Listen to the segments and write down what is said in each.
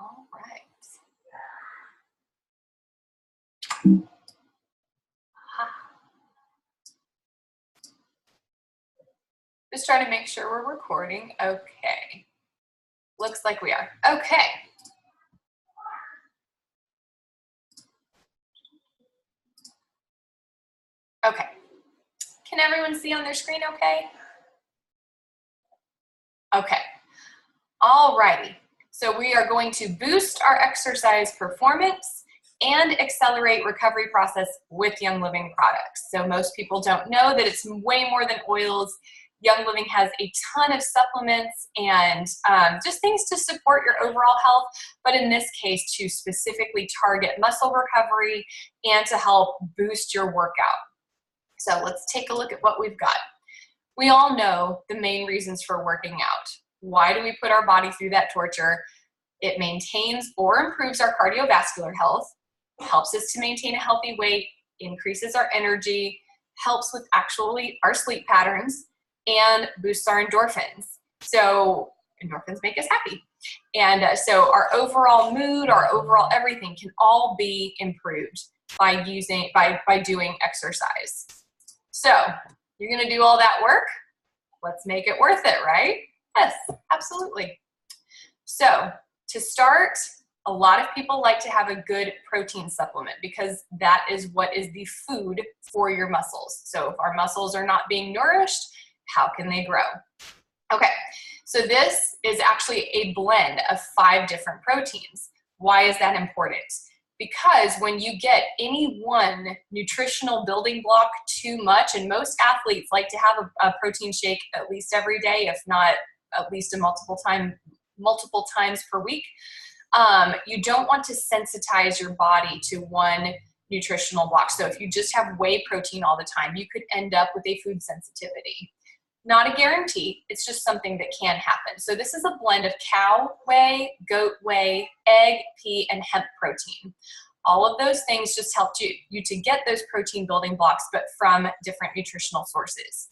All right. Just trying to make sure we're recording. Okay. Looks like we are. Okay. Okay. Can everyone see on their screen okay? Okay. All righty. So we are going to boost our exercise performance and accelerate recovery process with Young Living products. So most people don't know that it's way more than oils. Young Living has a ton of supplements and just things to support your overall health, but in this case to specifically target muscle recovery and to help boost your workout. So let's take a look at what we've got. We all know the main reasons for working out. Why do we put our body through that torture? It maintains or improves our cardiovascular health, helps us to maintain a healthy weight, increases our energy, helps with actually our sleep patterns, and boosts our endorphins. So endorphins make us happy. And so our overall mood, our overall everything can all be improved by doing exercise. So you're gonna do all that work? Let's make it worth it, right? Yes, absolutely. So to start, a lot of people like to have a good protein supplement because that is what is the food for your muscles. So if our muscles are not being nourished, how can they grow? Okay, so this is actually a blend of 5 different proteins. Why is that important? Because when you get any one nutritional building block too much, and most athletes like to have a protein shake at least every day, if not at least multiple times per week, you don't want to sensitize your body to one nutritional block. So if you just have whey protein all the time, you could end up with a food sensitivity. Not a guarantee, it's just something that can happen. So this is a blend of cow whey, goat whey, egg, pea, and hemp protein. All of those things just help you to get those protein building blocks, but from different nutritional sources.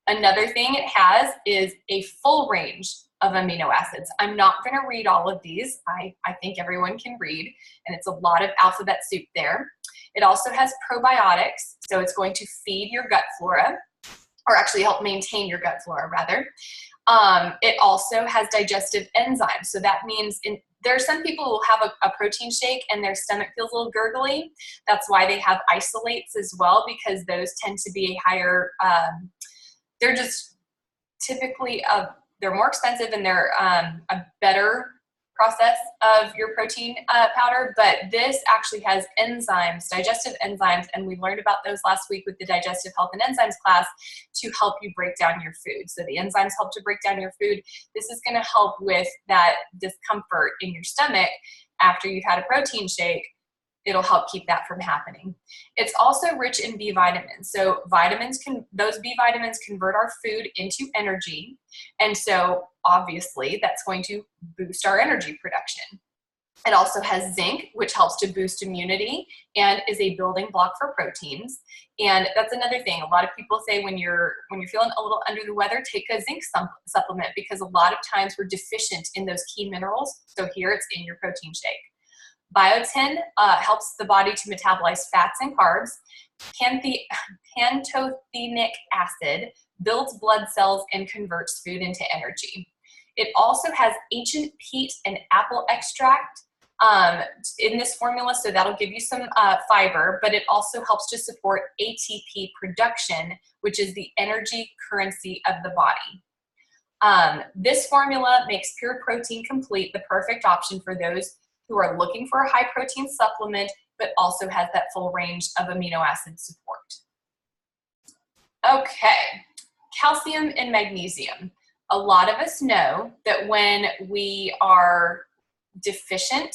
Another thing it has is a full range of amino acids. I'm not going to read all of these. I think everyone can read, and it's a lot of alphabet soup there. It also has probiotics, so it's going to feed your gut flora, or actually help maintain your gut flora rather. It also has digestive enzymes. So that means there are some people who will have a protein shake and their stomach feels a little gurgly. That's why they have isolates as well, because those tend to be a higher, they're just typically, they're more expensive and they're a better process of your protein powder, but this actually has enzymes, digestive enzymes, and we learned about those last week with the digestive health and enzymes class to help you break down your food. So the enzymes help to break down your food. This is going to help with that discomfort in your stomach after you've had a protein shake. It'll help keep that from happening. It's also rich in B vitamins. So those B vitamins convert our food into energy. And so obviously that's going to boost our energy production. It also has zinc, which helps to boost immunity and is a building block for proteins. And that's another thing. A lot of people say when you're feeling a little under the weather, take a zinc supplement, because a lot of times we're deficient in those key minerals. So here it's in your protein shake. Biotin helps the body to metabolize fats and carbs. Pantothenic acid builds blood cells and converts food into energy. It also has ancient peat and apple extract in this formula, so that'll give you some fiber, but it also helps to support ATP production, which is the energy currency of the body. This formula makes Pure Protein Complete the perfect option for those who are looking for a high protein supplement, but also has that full range of amino acid support. Okay, calcium and magnesium. A lot of us know that when we are deficient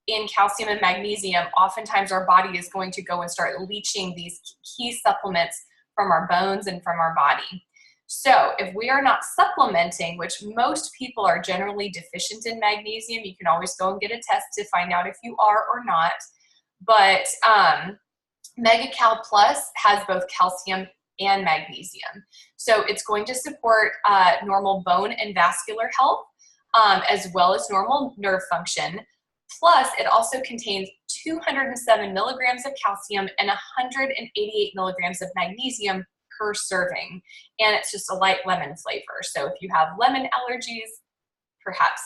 in calcium and magnesium, oftentimes our body is going to go and start leaching these key supplements from our bones and from our body. So if we are not supplementing, which most people are generally deficient in magnesium, you can always go and get a test to find out if you are or not. But MegaCal Plus has both calcium and magnesium. So it's going to support normal bone and vascular health. as well as normal nerve function. Plus, it also contains 207 milligrams of calcium and 188 milligrams of magnesium per serving. And it's just a light lemon flavor. So if you have lemon allergies, perhaps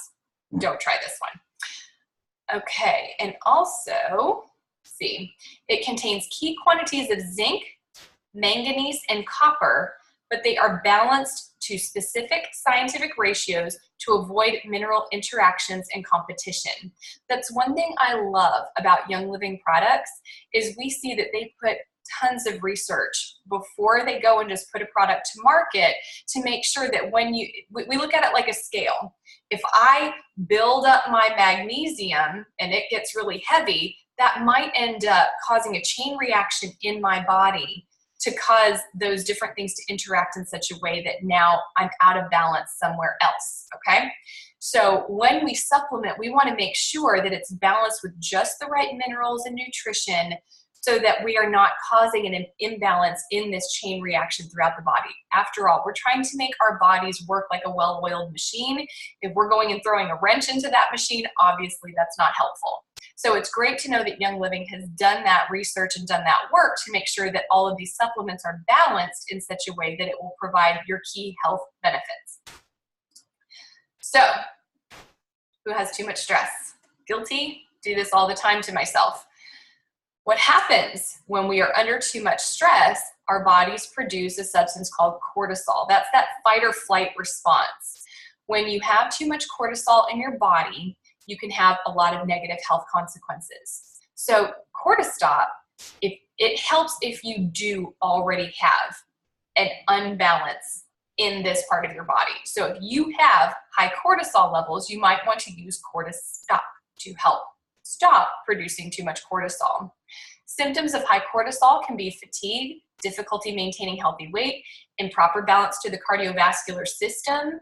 don't try this one. Okay, and also, see, it contains key quantities of zinc, manganese, and copper, but they are balanced to specific scientific ratios to avoid mineral interactions and competition. That's one thing I love about Young Living products is we see that they put tons of research before they go and just put a product to market to make sure that when we look at it like a scale. If I build up my magnesium and it gets really heavy, that might end up causing a chain reaction in my body to cause those different things to interact in such a way that now I'm out of balance somewhere else, okay? So when we supplement, we wanna make sure that it's balanced with just the right minerals and nutrition so that we are not causing an imbalance in this chain reaction throughout the body. After all, we're trying to make our bodies work like a well-oiled machine. If we're going and throwing a wrench into that machine, obviously that's not helpful. So it's great to know that Young Living has done that research and done that work to make sure that all of these supplements are balanced in such a way that it will provide your key health benefits. So, who has too much stress? Guilty? Do this all the time to myself. What happens when we are under too much stress, our bodies produce a substance called cortisol. That's that fight or flight response. When you have too much cortisol in your body, you can have a lot of negative health consequences. So cortisol, it helps if you do already have an unbalance in this part of your body. So if you have high cortisol levels, you might want to use Cortistop to help stop producing too much cortisol. Symptoms of high cortisol can be fatigue, difficulty maintaining healthy weight, improper balance to the cardiovascular system,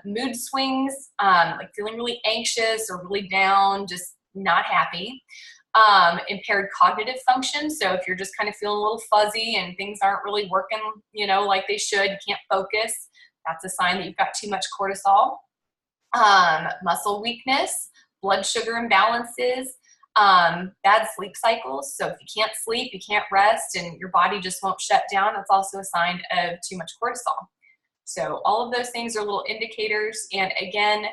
mood swings, like feeling really anxious or really down, just not happy, impaired cognitive function. So if you're just kind of feeling a little fuzzy and things aren't really working, you know, like they should, you can't focus, that's a sign that you've got too much cortisol. Muscle weakness, blood sugar imbalances, bad sleep cycles. So if you can't sleep, you can't rest, and your body just won't shut down, that's also a sign of too much cortisol. So all of those things are little indicators. And again,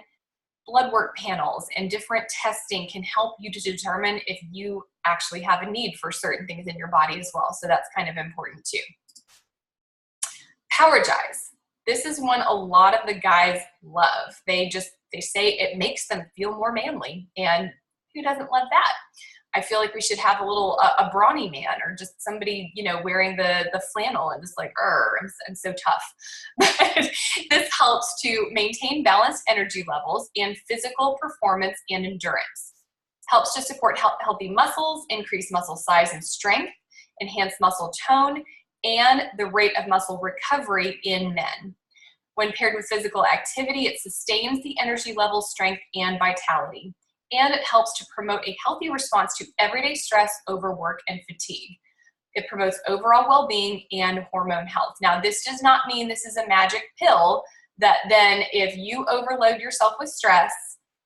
blood work panels and different testing can help you to determine if you actually have a need for certain things in your body as well. So that's kind of important too. Powergize. This is one a lot of the guys love. They say it makes them feel more manly, and who doesn't love that? I feel like we should have a brawny man, or just somebody, you know, wearing the flannel and just like, I'm so tough. But this helps to maintain balanced energy levels and physical performance and endurance. Helps to support healthy muscles, increase muscle size and strength, enhance muscle tone, and the rate of muscle recovery in men. When paired with physical activity, it sustains the energy level, strength, and vitality. And it helps to promote a healthy response to everyday stress, overwork, and fatigue. It promotes overall well-being and hormone health. Now, this does not mean this is a magic pill that then if you overload yourself with stress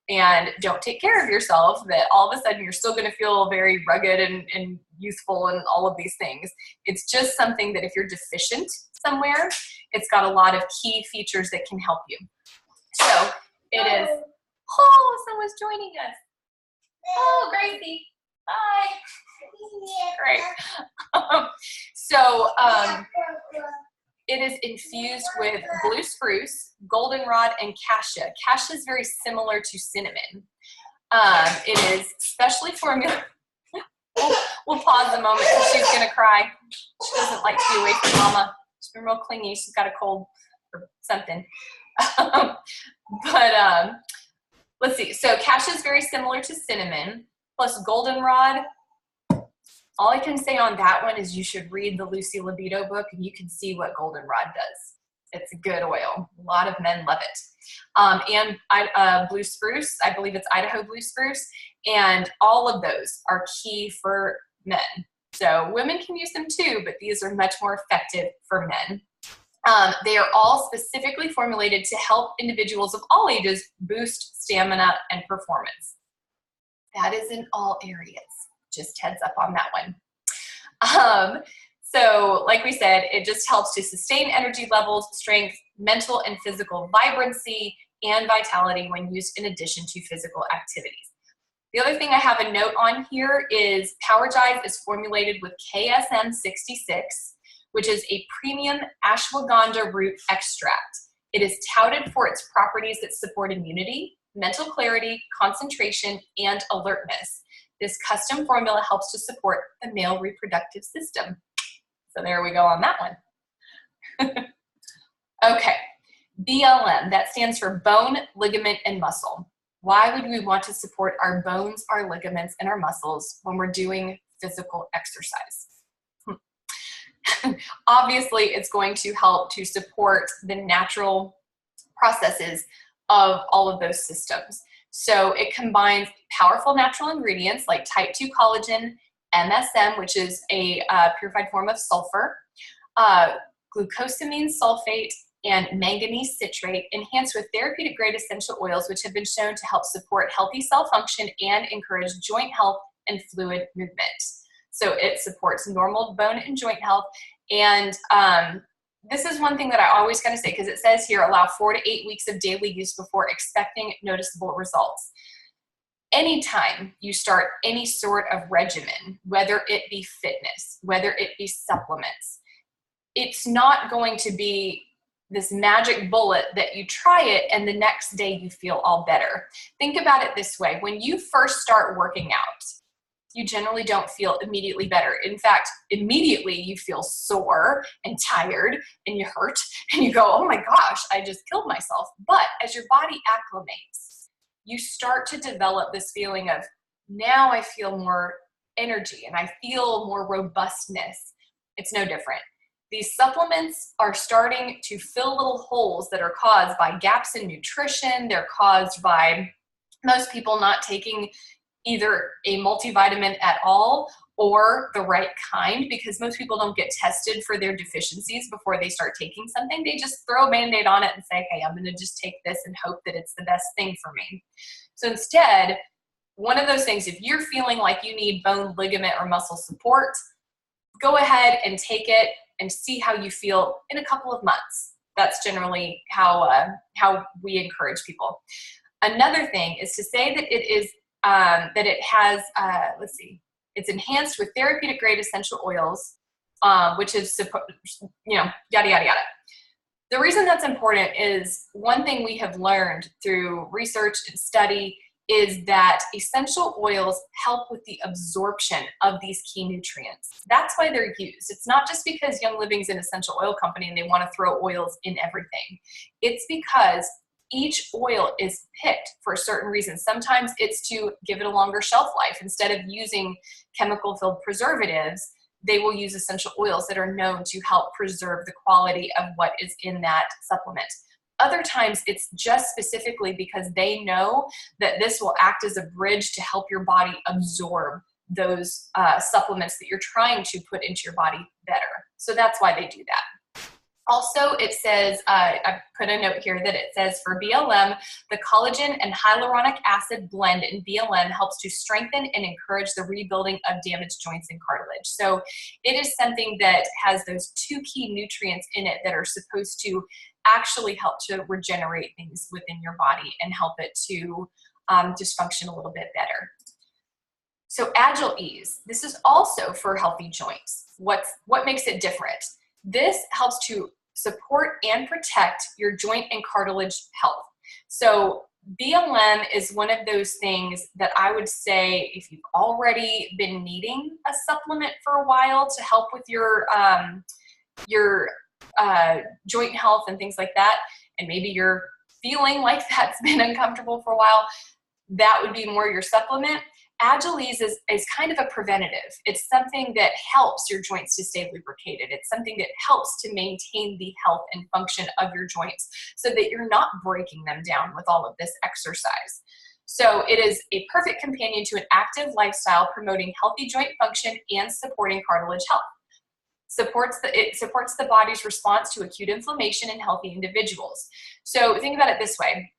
and don't take care of yourself, that all of a sudden you're still going to feel very rugged and youthful and all of these things. It's just something that if you're deficient somewhere, it's got a lot of key features that can help you. So it is. Oh, someone's joining us. Oh, Gracie. Hi. Great. It is infused with blue spruce, goldenrod, and cassia. Cassia is very similar to cinnamon. It is specially formulated. We'll pause a moment because she's going to cry. She doesn't like to be away from mama. She's been real clingy. She's got a cold or something. Let's see. So cassia is very similar to cinnamon, plus goldenrod. All I can say on that one is you should read the Lucy Libido book, and you can see what goldenrod does. It's a good oil. A lot of men love it. And blue spruce, I believe it's Idaho blue spruce, and all of those are key for men. So women can use them too, but these are much more effective for men. They are all specifically formulated to help individuals of all ages boost stamina and performance. That is in all areas, just heads up on that one. So like we said, it just helps to sustain energy levels, strength, mental and physical vibrancy, and vitality when used in addition to physical activities. The other thing I have a note on here is PowerGive is formulated with KSM 66, which is a premium ashwagandha root extract. It is touted for its properties that support immunity, mental clarity, concentration, and alertness. This custom formula helps to support the male reproductive system. So there we go on that one. Okay, BLM, that stands for bone, ligament, and muscle. Why would we want to support our bones, our ligaments, and our muscles when we're doing physical exercise? Obviously, it's going to help to support the natural processes of all of those systems. So it combines powerful natural ingredients like type 2 collagen, MSM, which is a purified form of sulfur, glucosamine sulfate, and manganese citrate, enhanced with therapeutic grade essential oils, which have been shown to help support healthy cell function and encourage joint health and fluid movement. So it supports normal bone and joint health. And this is one thing that I always kind of say, because it says here, allow 4 to 8 weeks of daily use before expecting noticeable results. Anytime you start any sort of regimen, whether it be fitness, whether it be supplements, it's not going to be this magic bullet that you try it and the next day you feel all better. Think about it this way. When you first start working out, you generally don't feel immediately better. In fact, immediately you feel sore and tired and you hurt and you go, oh my gosh, I just killed myself. But as your body acclimates, you start to develop this feeling of, now I feel more energy and I feel more robustness. It's no different. These supplements are starting to fill little holes that are caused by gaps in nutrition. They're caused by most people not taking either a multivitamin at all or the right kind, because most people don't get tested for their deficiencies before they start taking something. They just throw a Band-Aid on it and say, hey, I'm going to just take this and hope that it's the best thing for me. So instead, one of those things, if you're feeling like you need bone, ligament, or muscle support, go ahead and take it and see how you feel in a couple of months. That's generally how we encourage people. Another thing is to say that it is that it has, it's enhanced with therapeutic grade essential oils, which is, yada, yada, yada. The reason that's important is one thing we have learned through research and study is that essential oils help with the absorption of these key nutrients. That's why they're used. It's not just because Young Living's an essential oil company and they want to throw oils in everything. It's because each oil is picked for a certain reason. Sometimes it's to give it a longer shelf life. Instead of using chemical-filled preservatives, they will use essential oils that are known to help preserve the quality of what is in that supplement. Other times it's just specifically because they know that this will act as a bridge to help your body absorb those supplements that you're trying to put into your body better. So that's why they do that. Also, it says, I put a note here that it says for BLM, the collagen and hyaluronic acid blend in BLM helps to strengthen and encourage the rebuilding of damaged joints and cartilage. So it is something that has those two key nutrients in it that are supposed to actually help to regenerate things within your body and help it to just function a little bit better. So Agile Ease, this is also for healthy joints. What makes it different? This helps to support and protect your joint and cartilage health. So BLM is one of those things that I would say if you've already been needing a supplement for a while to help with your joint health and things like that, and maybe you're feeling like that's been uncomfortable for a while, that would be more your supplement. Agile Ease is kind of a preventative. It's something that helps your joints to stay lubricated. It's something that helps to maintain the health and function of your joints so that you're not breaking them down with all of this exercise. So it is a perfect companion to an active lifestyle promoting healthy joint function and supporting cartilage health. It supports the body's response to acute inflammation in healthy individuals. So think about it this way.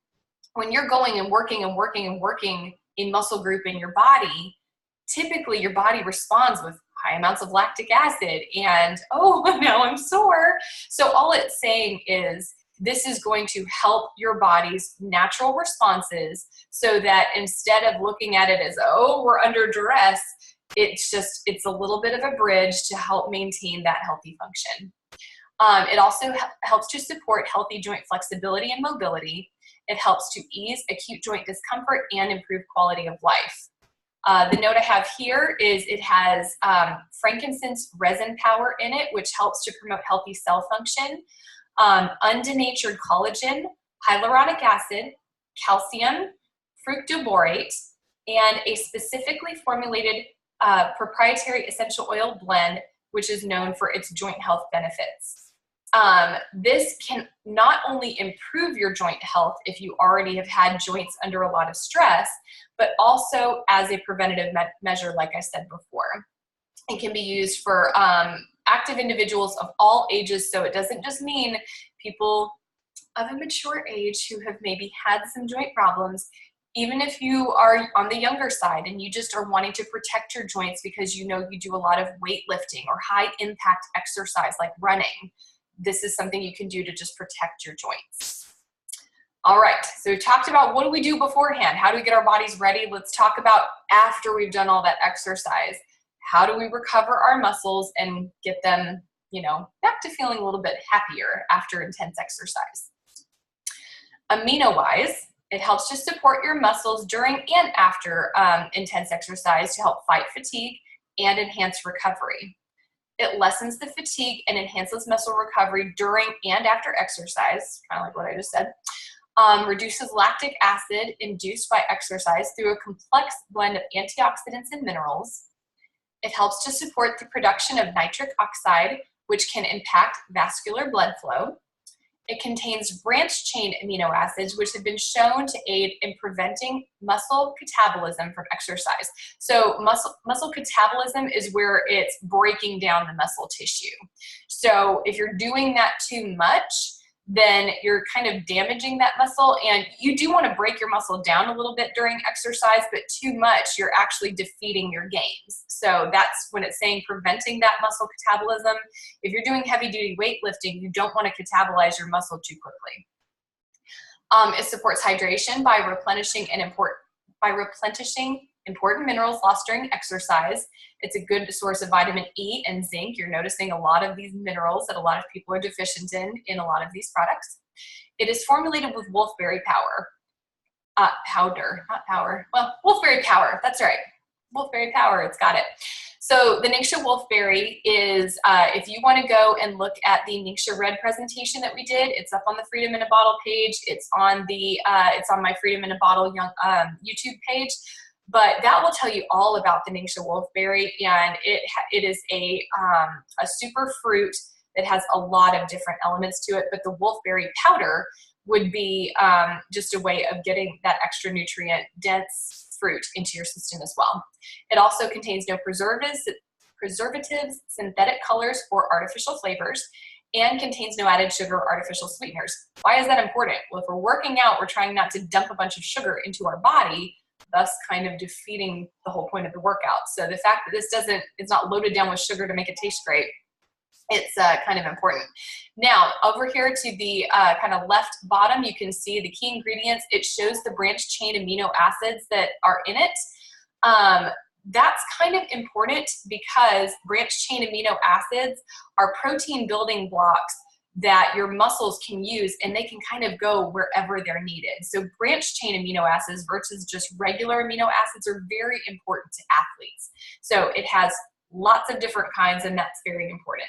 When you're going and working and working and working a muscle group in your body, typically your body responds with high amounts of lactic acid and, oh, now I'm sore. So all it's saying is this is going to help your body's natural responses so that instead of looking at it as, oh, we're under duress, it's a little bit of a bridge to help maintain that healthy function. It also helps to support healthy joint flexibility and mobility. It helps to ease acute joint discomfort and improve quality of life. The note I have here is it has frankincense resin power in it, which helps to promote healthy cell function, undenatured collagen, hyaluronic acid, calcium, fructoborate, and a specifically formulated proprietary essential oil blend, which is known for its joint health benefits. This can not only improve your joint health if you already have had joints under a lot of stress, but also as a preventative measure, like I said before. It can be used for active individuals of all ages, so it doesn't just mean people of a mature age who have maybe had some joint problems. Even if you are on the younger side and you just are wanting to protect your joints because you know you do a lot of weightlifting or high impact exercise like running, this is something you can do to just protect your joints. All right, so we've talked about what do we do beforehand? How do we get our bodies ready? Let's talk about after we've done all that exercise. How do we recover our muscles and get them, back to feeling a little bit happier after intense exercise? Amino-wise, it helps to support your muscles during and after intense exercise to help fight fatigue and enhance recovery. It lessens the fatigue and enhances muscle recovery during and after exercise, kind of like what I just said. Reduces lactic acid induced by exercise through a complex blend of antioxidants and minerals. It helps to support the production of nitric oxide, which can impact vascular blood flow. It contains branched-chain amino acids, which have been shown to aid in preventing muscle catabolism from exercise. So muscle catabolism is where it's breaking down the muscle tissue. So if you're doing that too much, then you're kind of damaging that muscle, and you do want to break your muscle down a little bit during exercise, but too much, you're actually defeating your gains. So that's when it's saying preventing that muscle catabolism. If you're doing heavy duty weightlifting, you don't want to catabolize your muscle too quickly. It supports hydration by replenishing important minerals lost during exercise. It's a good source of vitamin E and zinc. You're noticing a lot of these minerals that a lot of people are deficient in a lot of these products. It is formulated with wolfberry wolfberry powder, that's right. Wolfberry powder, it's got it. So the Ningxia wolfberry is, if you want to go and look at the Ningxia Red presentation that we did, it's up on the Freedom in a Bottle page. It's on my Freedom in a Bottle YouTube page. But that will tell you all about the Ningxia wolfberry, and it is a super fruit that has a lot of different elements to it. But the wolfberry powder would be just a way of getting that extra nutrient dense fruit into your system as well. It also contains no preservatives, synthetic colors, or artificial flavors, and contains no added sugar or artificial sweeteners. Why is that important? Well, if we're working out, we're trying not to dump a bunch of sugar into our body, thus kind of defeating the whole point of the workout. So the fact that it's not loaded down with sugar to make it taste great, it's kind of important. Now, over here to the kind of left bottom, you can see the key ingredients. It shows the branched chain amino acids that are in it. That's kind of important because branched chain amino acids are protein building blocks that your muscles can use, and they can kind of go wherever they're needed. So branched chain amino acids versus just regular amino acids are very important to athletes. So it has lots of different kinds, and that's very important.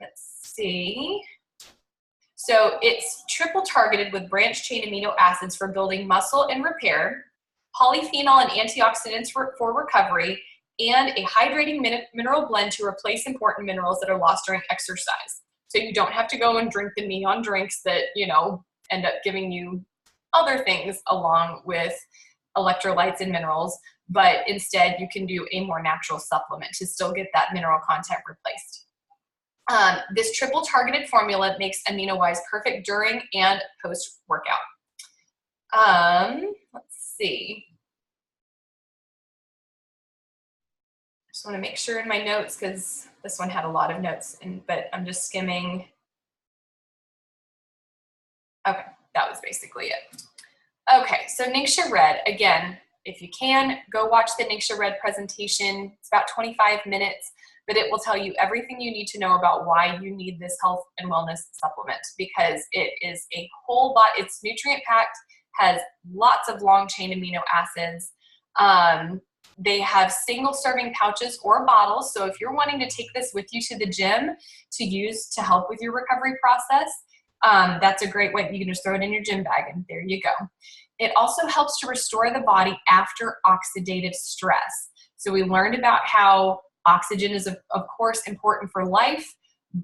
Let's see. So it's triple targeted with branched chain amino acids for building muscle and repair, polyphenol and antioxidants for recovery, and a hydrating mineral blend to replace important minerals that are lost during exercise. So you don't have to go and drink the neon drinks that, end up giving you other things along with electrolytes and minerals. but instead you can do a more natural supplement to still get that mineral content replaced. This triple targeted formula makes AminoWise perfect during and post-workout. Let's see. Just want to make sure in my notes, because this one had a lot of notes, but I'm just skimming. Okay, that was basically it. Okay, so Ningxia Red, again, if you can, go watch the Ningxia Red presentation. It's about 25 minutes, but it will tell you everything you need to know about why you need this health and wellness supplement, because it is a whole lot, it's nutrient packed, has lots of long chain amino acids. They have single serving pouches or bottles. So if you're wanting to take this with you to the gym to use to help with your recovery process, that's a great way. You can just throw it in your gym bag and there you go. It also helps to restore the body after oxidative stress. So we learned about how oxygen is, of course, important for life,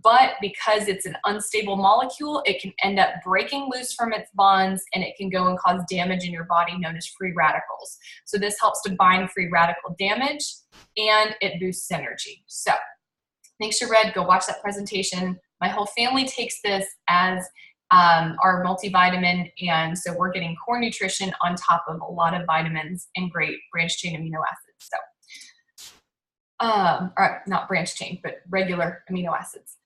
but because it's an unstable molecule, it can end up breaking loose from its bonds and it can go and cause damage in your body known as free radicals. So this helps to bind free radical damage and it boosts energy. So Ningxia Red, go watch that presentation. My whole family takes this as our multivitamin, and so we're getting core nutrition on top of a lot of vitamins and great branched chain amino acids. So, or not branched chain, but regular amino acids.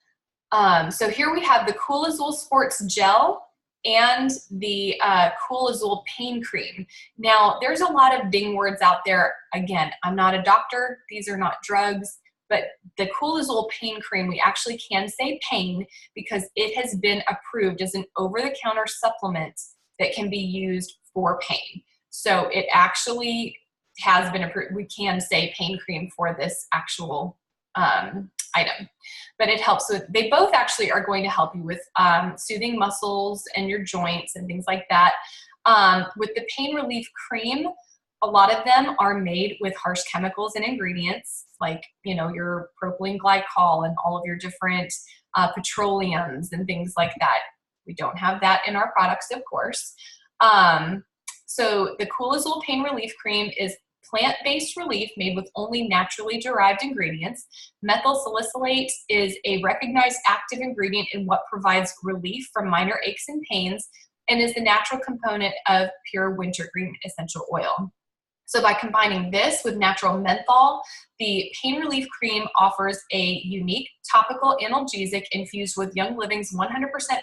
So here we have the Cool Azul Sports Gel and the Cool Azul Pain Cream. Now, there's a lot of ding words out there. Again, I'm not a doctor. These are not drugs. But the Cool Azul Pain Cream, we actually can say pain because it has been approved as an over-the-counter supplement that can be used for pain. So it actually has been approved. We can say pain cream for this actual item. But it helps with, they both actually are going to help you with soothing muscles and your joints and things like that. With the pain relief cream, a lot of them are made with harsh chemicals and ingredients like, you know, your propylene glycol and all of your different petroleums and things like that. We don't have that in our products, of course. So the Cool Azul Pain Relief Cream is plant-based relief made with only naturally derived ingredients. Methyl salicylate is a recognized active ingredient in what provides relief from minor aches and pains and is the natural component of pure wintergreen essential oil. So by combining this with natural menthol, the pain relief cream offers a unique topical analgesic infused with Young Living's 100%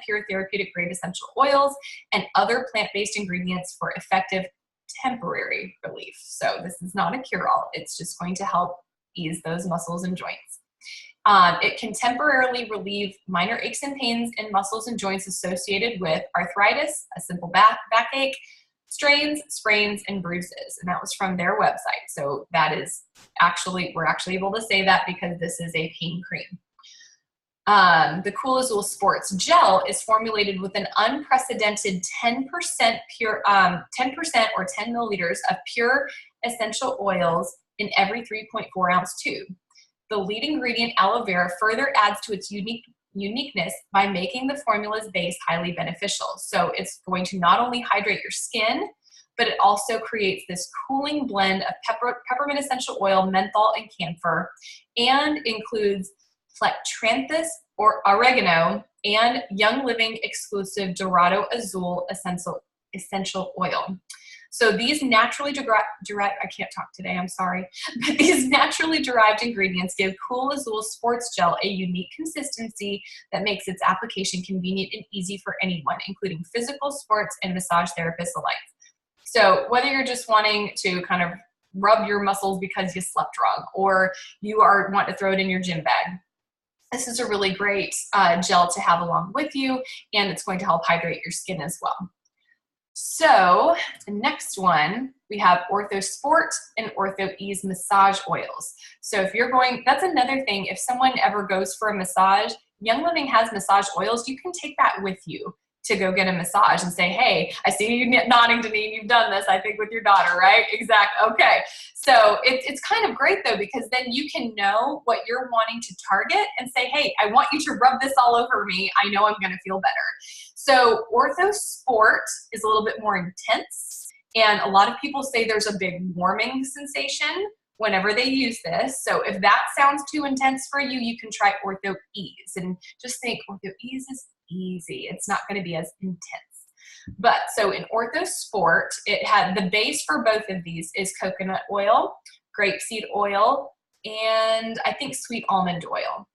pure therapeutic grade essential oils and other plant-based ingredients for effective temporary relief. So this is not a cure-all. It's just going to help ease those muscles and joints. It can temporarily relieve minor aches and pains in muscles and joints associated with arthritis, a simple backache, strains, sprains, and bruises. And that was from their website. So that is actually, we're actually able to say that because this is a pain cream. The Cool Azul Sports Gel is formulated with an unprecedented 10% pure, 10% or 10 milliliters of pure essential oils in every 3.4 ounce tube. The lead ingredient, aloe vera, further adds to its uniqueness by making the formula's base highly beneficial. So it's going to not only hydrate your skin, but it also creates this cooling blend of peppermint essential oil, menthol, and camphor, and includes plectranthus or oregano and Young Living exclusive Dorado Azul essential oil. So these naturally derived, I can't talk today, I'm sorry, but these naturally derived ingredients give Cool Azul Sports Gel a unique consistency that makes its application convenient and easy for anyone, including physical, sports, and massage therapists alike. So whether you're just wanting to kind of rub your muscles because you slept wrong, or you want to throw it in your gym bag, this is a really great gel to have along with you, and it's going to help hydrate your skin as well. So the next one, we have Ortho Sport and Ortho Ease massage oils. So if you're going, that's another thing, if someone ever goes for a massage, Young Living has massage oils. You can take that with you to go get a massage and say, hey, I see you nodding to me, you've done this, I think, with your daughter, right? Exactly. Okay. So it's kind of great though, because then you can know what you're wanting to target and say, hey, I want you to rub this all over me. I know I'm going to feel better. So Ortho Sport is a little bit more intense And a lot of people say there's a big warming sensation whenever they use this. So if that sounds too intense for you, you can try Ortho Ease. And just think, Ortho Ease is easy. It's not going to be as intense. But so in Ortho Sport, it had the base for both of these is coconut oil, grapeseed oil, and I think sweet almond oil.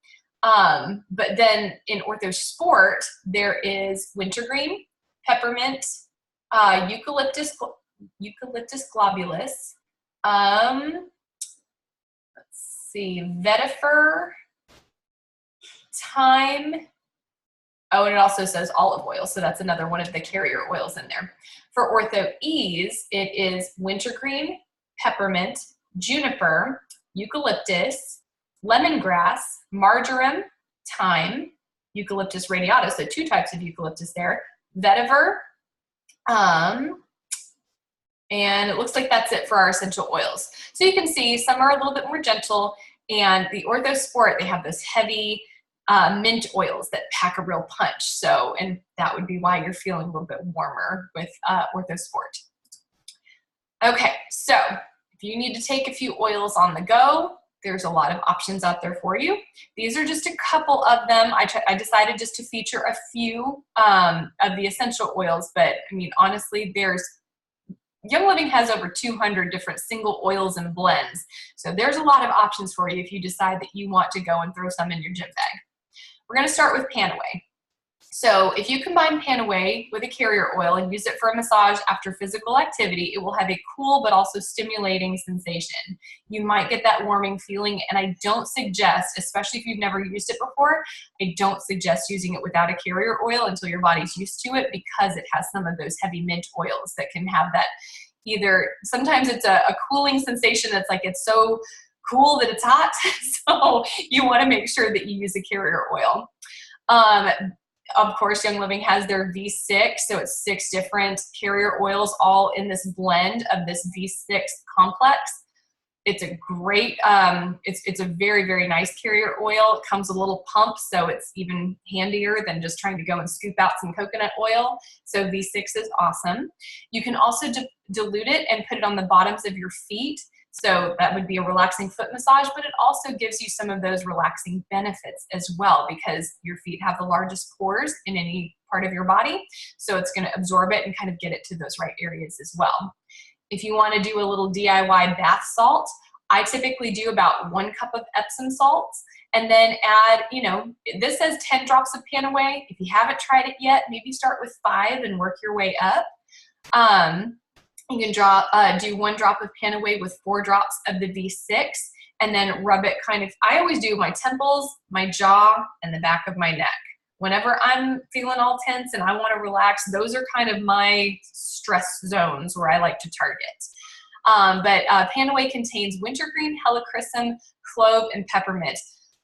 But then in Ortho Sport, there is wintergreen, peppermint, eucalyptus globulus, let's see, vetiver, thyme. Oh, and it also says olive oil, so that's another one of the carrier oils in there. For Ortho Ease, it is wintergreen, peppermint, juniper, eucalyptus, lemongrass, marjoram, thyme, eucalyptus radiata, so 2 types of eucalyptus there, vetiver, and it looks like that's it for our essential oils. So you can see some are a little bit more gentle, and the Ortho Sport, they have this heavy mint oils that pack a real punch. So, and that would be why you're feeling a little bit warmer with Ortho Sport. Okay, so if you need to take a few oils on the go, there's a lot of options out there for you. These are just a couple of them. I decided just to feature a few of the essential oils, but I mean, honestly, Young Living has over 200 different single oils and blends. So there's a lot of options for you if you decide that you want to go and throw some in your gym bag. We're going to start with PanAway. So if you combine PanAway with a carrier oil and use it for a massage after physical activity, it will have a cool but also stimulating sensation. You might get that warming feeling, and I don't suggest, especially if you've never used it before, I don't suggest using it without a carrier oil until your body's used to it, because it has some of those heavy mint oils that can have that either, sometimes it's a cooling sensation that's like it's so cool that it's hot, so you want to make sure that you use a carrier oil. Of course, Young Living has their V6, so it's 6 different carrier oils all in this blend of this V6 complex. It's a great, it's a very, very nice carrier oil. It comes with a little pump, so it's even handier than just trying to go and scoop out some coconut oil. So V6 is awesome. You can also dilute it and put it on the bottoms of your feet. So that would be a relaxing foot massage, but it also gives you some of those relaxing benefits as well, because your feet have the largest pores in any part of your body. So it's going to absorb it and kind of get it to those right areas as well. If you want to do a little DIY bath salt, I typically do about 1 cup of Epsom salts, and then add, you know, this says 10 drops of PanAway. If you haven't tried it yet, maybe start with 5 and work your way up. You can do 1 drop of PanAway with 4 drops of the V6, and then rub it kind of, I always do my temples, my jaw, and the back of my neck. Whenever I'm feeling all tense and I want to relax, those are kind of my stress zones where I like to target. But PanAway contains wintergreen, helichrysum, clove, and peppermint.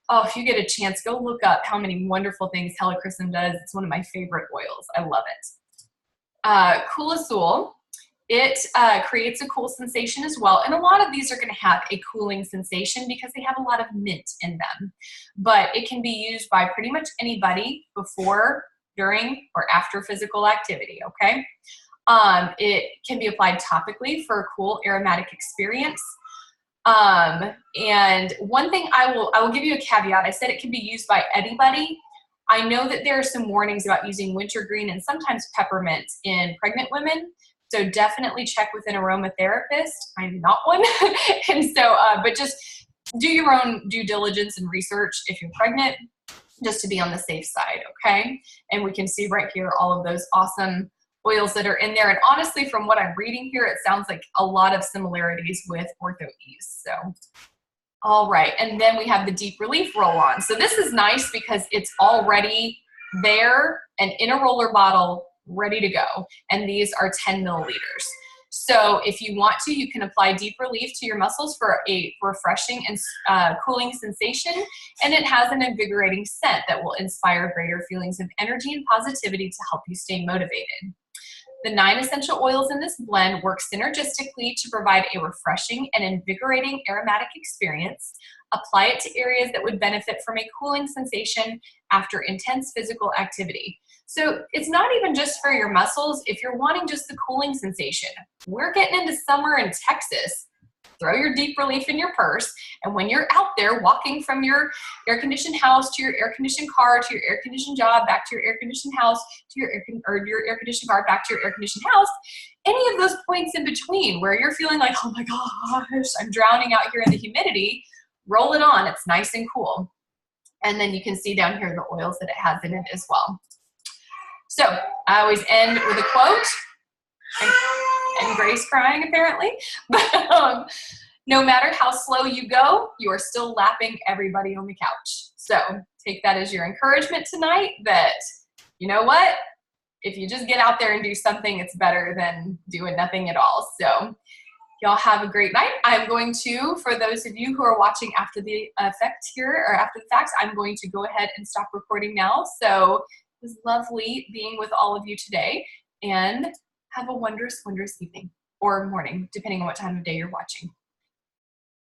Oh, if you get a chance, go look up how many wonderful things helichrysum does. It's one of my favorite oils. I love it. Cortisol. It creates a cool sensation as well. And a lot of these are going to have a cooling sensation because they have a lot of mint in them. But it can be used by pretty much anybody before, during, or after physical activity, okay? It can be applied topically for a cool aromatic experience. And one thing I will give you a caveat. I said it can be used by anybody. I know that there are some warnings about using wintergreen and sometimes peppermint in pregnant women. So definitely check with an aromatherapist. I'm not one. And so, but just do your own due diligence and research if you're pregnant, just to be on the safe side, okay? And we can see right here all of those awesome oils that are in there. And honestly, from what I'm reading here, it sounds like a lot of similarities with Ortho Ease. So, all right. And then we have the Deep Relief Roll-On. So this is nice because it's already there and in a roller bottle, ready to go. And these are 10 milliliters. So if you want to, you can apply Deep Relief to your muscles for a refreshing and cooling sensation. And it has an invigorating scent that will inspire greater feelings of energy and positivity to help you stay motivated. The 9 essential oils in this blend work synergistically to provide a refreshing and invigorating aromatic experience. Apply it to areas that would benefit from a cooling sensation after intense physical activity. So it's not even just for your muscles. If you're wanting just the cooling sensation, we're getting into summer in Texas. Throw your Deep Relief in your purse, and when you're out there walking from your air-conditioned house to your air-conditioned car to your air-conditioned job, back to your air-conditioned house to your air-conditioned car, back to your air-conditioned house, any of those points in between where you're feeling like, oh my gosh, I'm drowning out here in the humidity, roll it on. It's nice and cool. And then you can see down here the oils that it has in it as well. So I always end with a quote. And Grace crying apparently, but no matter how slow you go, you are still lapping everybody on the couch. So take that as your encouragement tonight that, you know what, if you just get out there and do something, it's better than doing nothing at all. So y'all have a great night. I'm going to, for those of you who are watching after the effect here, or after the fact, I'm going to go ahead and stop recording now. So it was lovely being with all of you today, and have a wondrous, wondrous evening or morning, depending on what time of day you're watching.